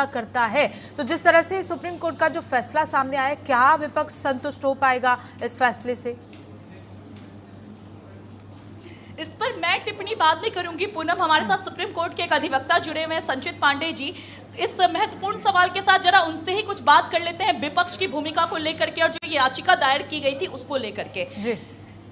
करता है। तो जिस तरह से सुप्रीम कोर्ट का जो फैसला सामने आया, क्या विपक्ष संतुष्ट हो पाएगा इस फैसले से? इस पर मैं टिप्पणी बाद में करूंगी। पूनम, हमारे साथ सुप्रीम कोर्ट के एक अधिवक्ता जुड़े हुए हैं, संचित पांडे जी। इस महत्वपूर्ण सवाल के साथ जरा उनसे ही कुछ बात कर लेते हैं, विपक्ष की भूमिका को लेकर के और जो याचिका दायर की गई थी उसको लेकर के। जी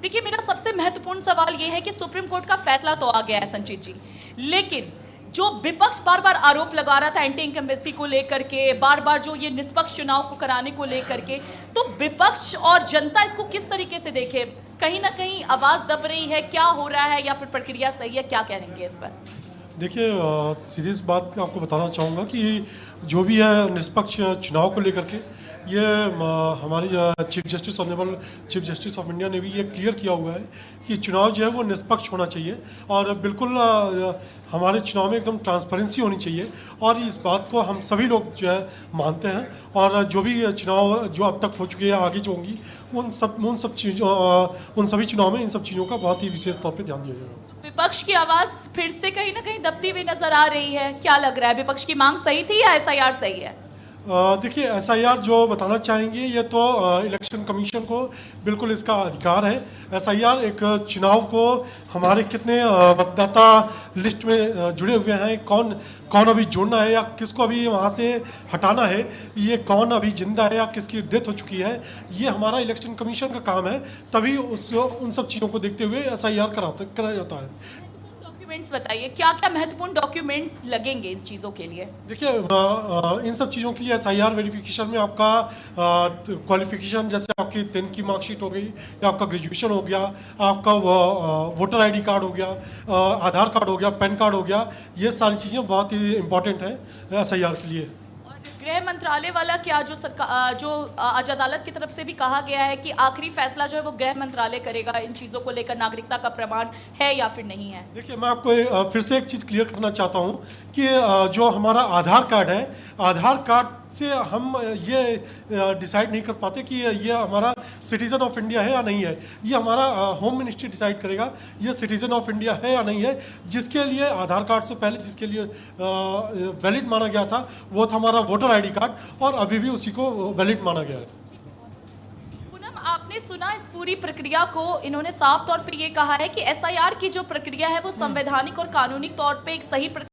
देखिए, मेरा सबसे महत्वपूर्ण सवाल ये है कि सुप्रीम कोर्ट का फैसला तो आ गया है संचित जी, लेकिन जो विपक्ष बार बार आरोप लगा रहा था एंटी इनकम्बेंसी को लेकर के, बार बार जो ये निष्पक्ष चुनाव को कराने को लेकर के, तो विपक्ष और जनता इसको किस तरीके से देखे? कहीं ना कहीं आवाज दब रही है, क्या हो रहा है, या फिर प्रक्रिया सही है? क्या कहेंगे इस पर? देखिए, सीरियस बात आपको बताना चाहूँगा कि जो भी है निष्पक्ष चुनाव को लेकर के ये हमारी chief justice honourable chief justice of India ने भी ये क्लियर किया हुआ है कि चुनाव जो है वो निष्पक्ष होना चाहिए और बिल्कुल हमारे चुनाव में एकदम ट्रांसपेरेंसी होनी चाहिए और इस बात को हम सभी लोग जो है मानते हैं। और जो भी चुनाव जो अब तक हो चुके हैं, आगे जो होंगी, उन सभी चुनाव में इन सब चीज़ों का बहुत ही विशेष तौर पर ध्यान दिया जाएगा। विपक्ष की आवाज फिर से कहीं ना कहीं दबती हुई नजर आ रही है। क्या लग रहा है, विपक्ष की मांग सही थी या एसआईआर सही है? देखिए, एसआईआर जो बताना चाहेंगे ये तो इलेक्शन कमीशन को बिल्कुल इसका अधिकार है। एसआईआर एक चुनाव को हमारे कितने मतदाता लिस्ट में जुड़े हुए हैं, कौन अभी जोड़ना है या किसको अभी वहाँ से हटाना है, ये कौन अभी जिंदा है या किसकी डेथ हो चुकी है, ये हमारा इलेक्शन कमीशन का काम है। तभी उन सब चीज़ों को देखते हुए एसआईआर कराया जाता है। डॉक्यूमेंट्स बताइए, क्या क्या महत्वपूर्ण डॉक्यूमेंट्स लगेंगे इस चीज़ों के लिए? देखिए, इन सब चीज़ों के लिए एसआईआर वेरिफिकेशन में आपका क्वालिफिकेशन, जैसे आपकी 10th की मार्कशीट हो गई या आपका ग्रेजुएशन हो गया, आपका वोटर आईडी कार्ड हो गया, आधार कार्ड हो गया, पैन कार्ड हो गया, ये सारी चीज़ें बहुत ही इंपॉर्टेंट हैं एसआईआर के लिए। गृह मंत्रालय वाला क्या जो सरकार जो आज अदालत की तरफ से भी कहा गया है कि आखिरी फैसला जो है वो गृह मंत्रालय करेगा इन चीज़ों को लेकर, नागरिकता का प्रमाण है या फिर नहीं है? देखिए, मैं आपको फिर से एक चीज़ क्लियर करना चाहता हूँ कि जो हमारा आधार कार्ड है, आधार कार्ड से हम ये डिसाइड नहीं कर पाते कि ये हमारा सिटीज़न ऑफ इंडिया है या नहीं है। ये हमारा होम मिनिस्ट्री डिसाइड करेगा ये सिटीज़न ऑफ इंडिया है या नहीं है। जिसके लिए आधार कार्ड से पहले जिसके लिए वैलिड माना गया था वो था हमारा वोटर आईडी कार्ड, और अभी भी उसी को वैलिड माना गया है। पूनम, आपने सुना इस पूरी प्रक्रिया को, इन्होंने साफ तौर पर ये कहा है कि एसआईआर की जो प्रक्रिया है वो संवैधानिक और कानूनी तौर पे एक सही